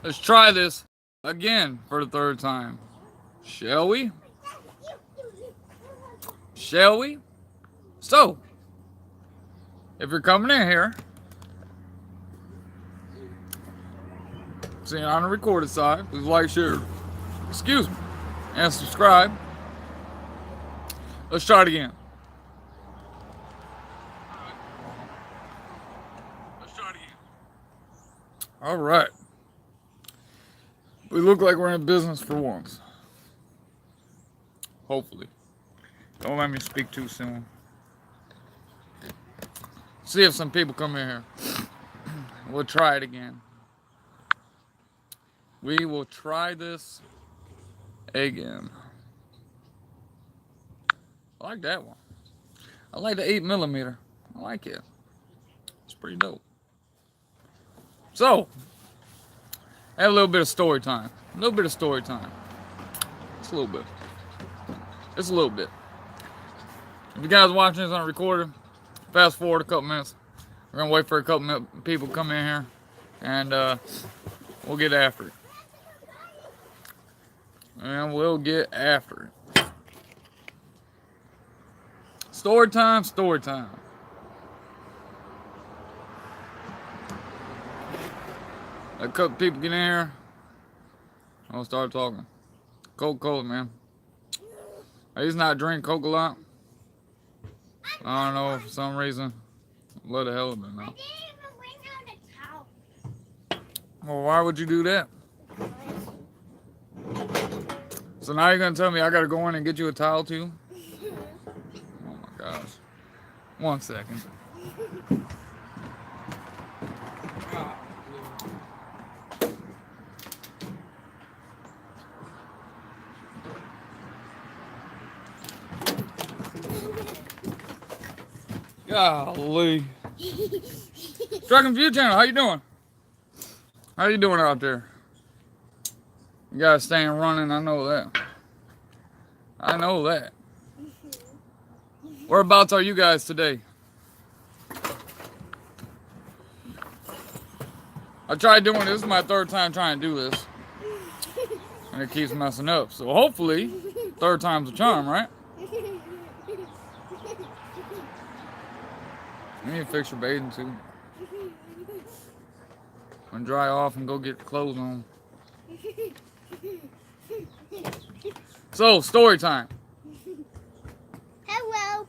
Let's try this again for the third time. Shall we? Shall we? So, if you're coming in here, seeing on the recorded side, please like, share, excuse me, and subscribe. Let's try it again. All right. We look like we're in business for once. Hopefully. Don't let me speak too soon. See if some people come in here. We'll try it again. We will try this again. I like that one. I like the 8mm. I like it. It's pretty dope. So, have a little bit of story time. A little bit of story time. Just a little bit. Just a little bit. If you guys watching this on recording, fast forward a couple minutes. We're gonna wait for a couple people to come in here, and we'll get after it. And we'll get after it. Story time, story time. A couple people get in here. I'll start talking. Coca-Cola, man. I used to not drink Coke a lot. I don't know, for some reason. What the hell of it now? I didn't even bring out a towel. Well, why would you do that? So now you're gonna tell me I gotta go in and get you a towel too? Oh my gosh. 1 second. Golly. Truck and View Channel, how you doing? How you doing out there? You guys staying running, I know that. I know that. Whereabouts are you guys today? I tried doing this. This is my third time trying to do this. And it keeps messing up. So hopefully, third time's a charm, right? You need to fix your bathing suit. And dry off and go get the clothes on. So, story time. Hello.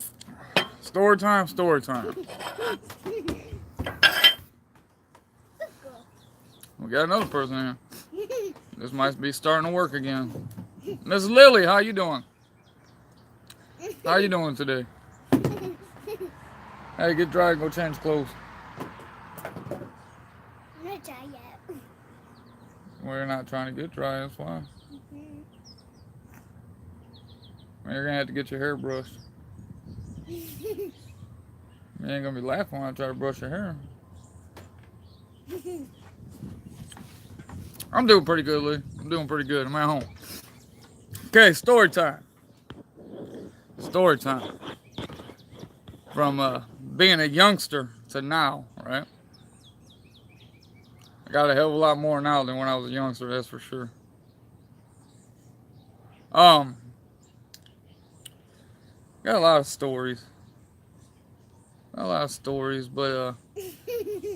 Story time, story time. We got another person here. This might be starting to work again. Miss Lily, how you doing? How you doing today? Hey, get dry and go change clothes. I'm not dry yet. We're not trying to get dry, that's why. You're gonna have to get your hair brushed. You ain't gonna be laughing when I try to brush your hair. I'm doing pretty good, Lee. I'm doing pretty good. I'm at home. Okay, story time. Story time. From being a youngster to now, right? I got a hell of a lot more now than when I was a youngster, that's for sure. Got a lot of stories. Got a lot of stories, but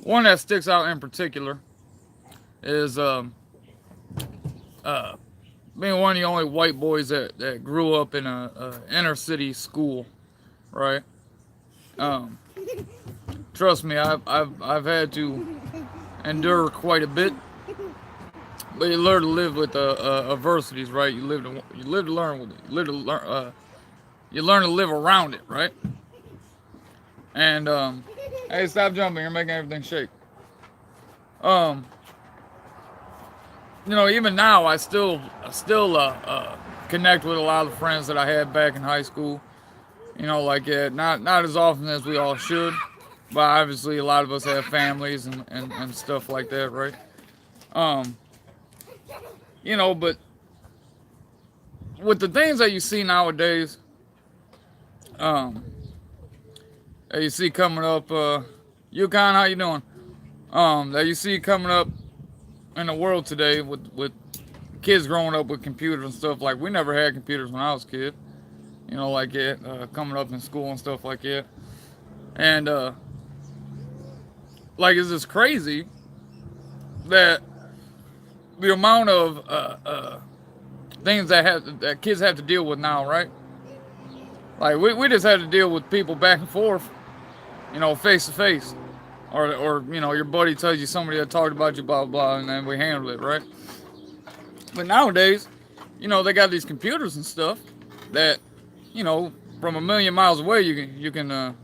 one that sticks out in particular is being one of the only white boys that grew up in a inner city school, right? Trust me, I've had to endure quite a bit, but you learn to live with adversities, right? You live to learn with it. You learn to live around it, right? And hey, stop jumping! You're making everything shake. You know, even now, I still connect with a lot of the friends that I had back in high school. You know, like not as often as we all should, but obviously a lot of us have families and stuff like that, right? You know, but with the things that you see nowadays, that you see coming up, Yukon, how you doing? That you see coming up in the world today with kids growing up with computers and stuff. Like, we never had computers when I was a kid. You know, like it, coming up in school and stuff like that. And, like, it's just crazy that the amount of things that kids have to deal with now, right? Like, we just had to deal with people back and forth, you know, face to face. Or, you know, your buddy tells you somebody that talked about you, blah, blah, blah, and then we handle it, right? But nowadays, you know, they got these computers and stuff that, you know, from a million miles away, you can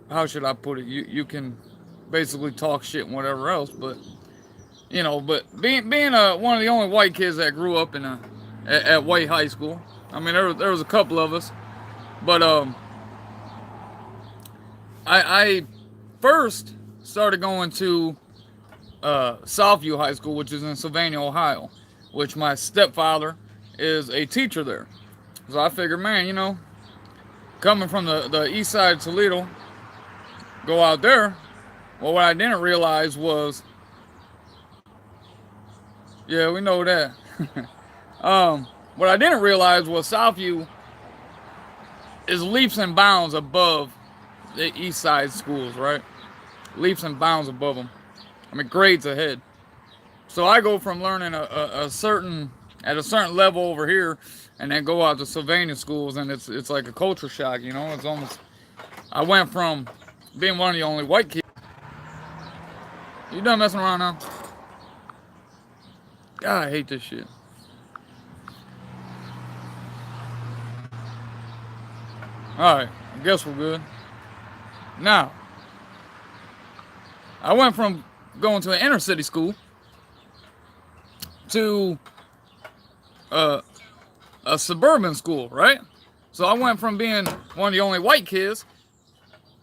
how should I put it? You can basically talk shit and whatever else, but, you know, but being one of the only white kids that grew up at White High School. I mean, there was a couple of us, but I first started going to Southview High School, which is in Sylvania, Ohio, which my stepfather is a teacher there. So I figured, man, you know, coming from the east side of Toledo, go out there. Well, what I didn't realize was, yeah, we know that. What I didn't realize was Southview is leaps and bounds above the east side schools, right? Leaps and bounds above them. I mean, grades ahead. So I go from learning at a certain level over here, and then go out to Sylvania schools, and it's like a culture shock, you know. It's almost, I went from being one of the only white kids. You done messing around now? God, I hate this shit. Alright, I guess we're good. Now, I went from going to an inner city school to a suburban school, right? So I went from being one of the only white kids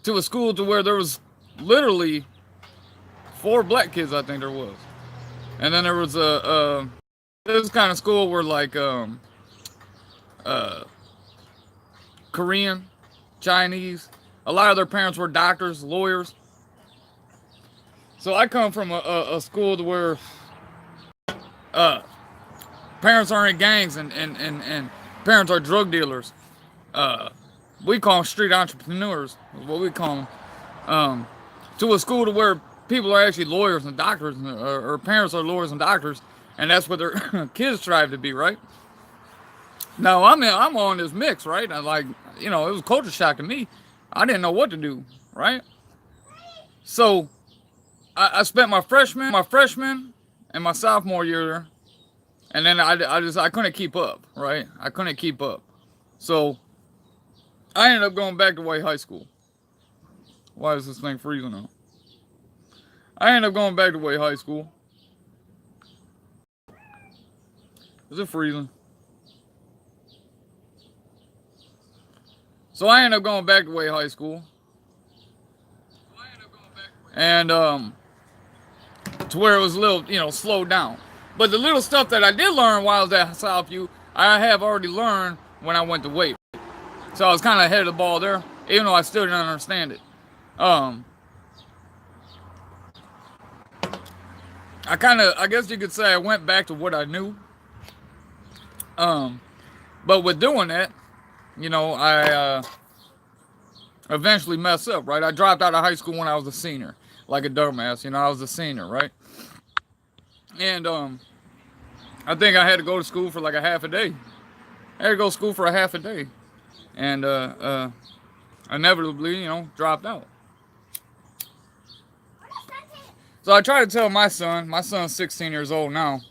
to a school to where there was literally 4 black kids, I think there was. And then there was this kind of school where, like, Korean, Chinese, a lot of their parents were doctors, lawyers. So I come from a school to where parents are in gangs and parents are drug dealers. We call them street entrepreneurs, is what we call them. To a school to where people are actually lawyers and doctors, or parents are lawyers and doctors, and that's what their kids strive to be, right? Now, I'm on this mix, right? I, like, you know, it was a culture shock to me. I didn't know what to do, right? So I spent my freshman and my sophomore year there, and then I couldn't keep up, right? I couldn't keep up. So I ended up going back to White High School. Why is this thing freezing now? I ended up going back to White High School. Is it freezing? So I ended up going back to White High School. And to where it was a little, you know, slowed down. But the little stuff that I did learn while I was at Southview, I have already learned when I went to Wait. So I was kind of ahead of the ball there, even though I still didn't understand it. I guess you could say I went back to what I knew. But with doing that, you know, I eventually messed up, right? I dropped out of high school when I was a senior, like a dumbass, you know, I was a senior, right? And I think I had to go to school for like a half a day. I had to go to school for a half a day. And inevitably, you know, dropped out. So I try to tell my son's 16 years old now.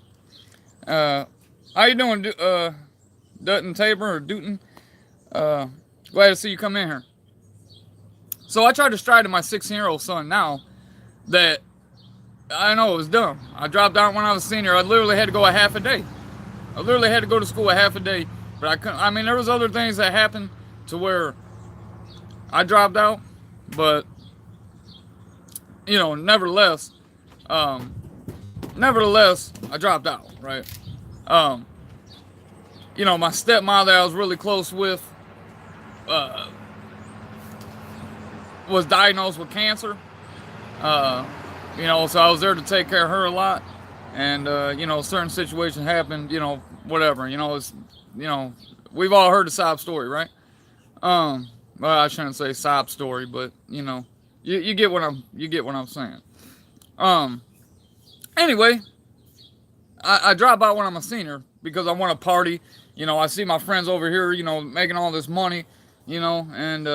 How you doing, Dutton Tabor or Dutton? Glad to see you come in here. So I tried to stride to my 16-year-old son now that I know it was dumb. I dropped out when I was a senior. I literally had to go a half a day. I literally had to go to school a half a day. But I couldn't. I mean, there was other things that happened to where I dropped out. But, you know, nevertheless, I dropped out, right? You know, my stepmother I was really close with was diagnosed with cancer. So I was there to take care of her a lot, and certain situations happened, whatever, it's, you know, we've all heard the sob story, right? Um, well, I shouldn't say sob story, but you get what I'm saying. Um, anyway, I drop out when I'm a senior because I want to party. I see my friends over here, making all this money, and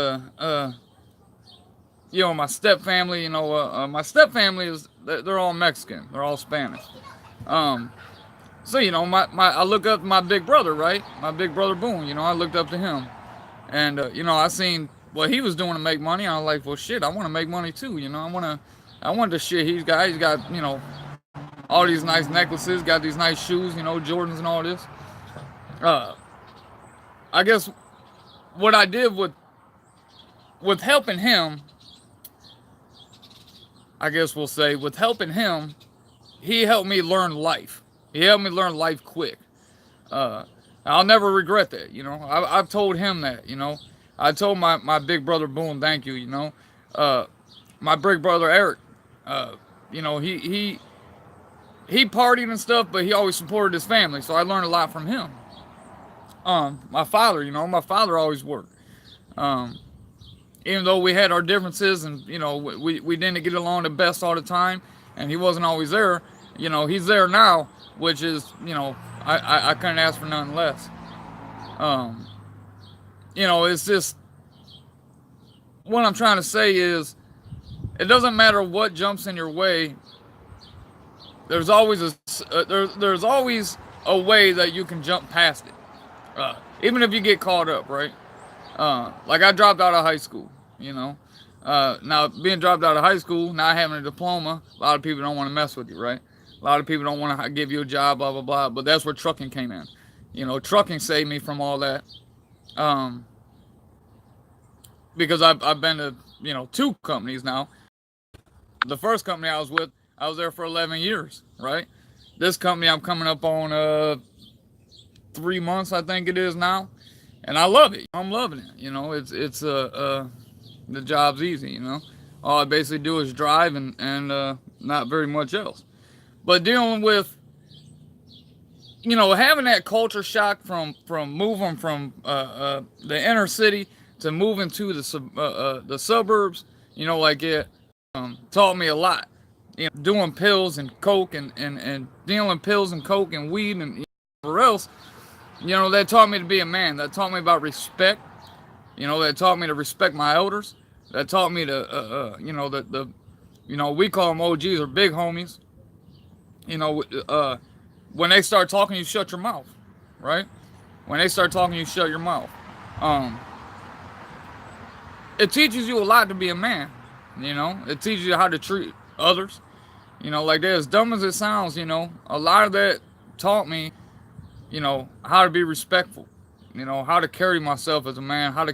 my step family, my step family is they're all Mexican, they're all Spanish. Um, so I look up to my big brother, right? My big brother Boone. I looked up to him, and I seen what he was doing to make money. I was like, well, shit, I want to make money too. I want the shit he's got. He's got all these nice necklaces, got these nice shoes, Jordans and all this. Uh, I guess what I did with helping him, I guess we'll say, with helping him, he helped me learn life. He helped me learn life quick. Uh, I'll never regret that. I've told him that. I told my big brother Boone, thank you. Uh, my big brother Eric, uh, he partied and stuff, but he always supported his family, so I learned a lot from him. My father always worked. Um, Even though we had our differences and we didn't get along the best all the time, and he wasn't always there. He's there now, which is I couldn't ask for nothing less. Um, it's just what I'm trying to say is it doesn't matter what jumps in your way. There's always there's always a way that you can jump past it, even if you get caught up, right? Like I dropped out of high school, Now being dropped out of high school, not having a diploma, a lot of people don't want to mess with you, right? A lot of people don't want to give you a job, blah blah blah. But that's where trucking came in. Trucking saved me from all that. Um, because I've been to two companies now. The first company I was with, I was there for 11 years, right? This company I'm coming up on 3 months, I think it is now, and I love it. I'm loving it. It's the job's easy. All I basically do is drive and not very much else. But dealing with having that culture shock from moving from the inner city to moving to the suburbs, like it taught me a lot. Doing pills and coke and dealing pills and coke and weed and whatever else. That taught me to be a man. That taught me about respect. That taught me to respect my elders. That taught me to, we call them OGs or big homies. When they start talking, you shut your mouth, right? When they start talking, you shut your mouth. Um, it teaches you a lot to be a man. It teaches you how to treat others. Like that, as dumb as it sounds, a lot of that taught me, how to be respectful, how to carry myself as a man, how to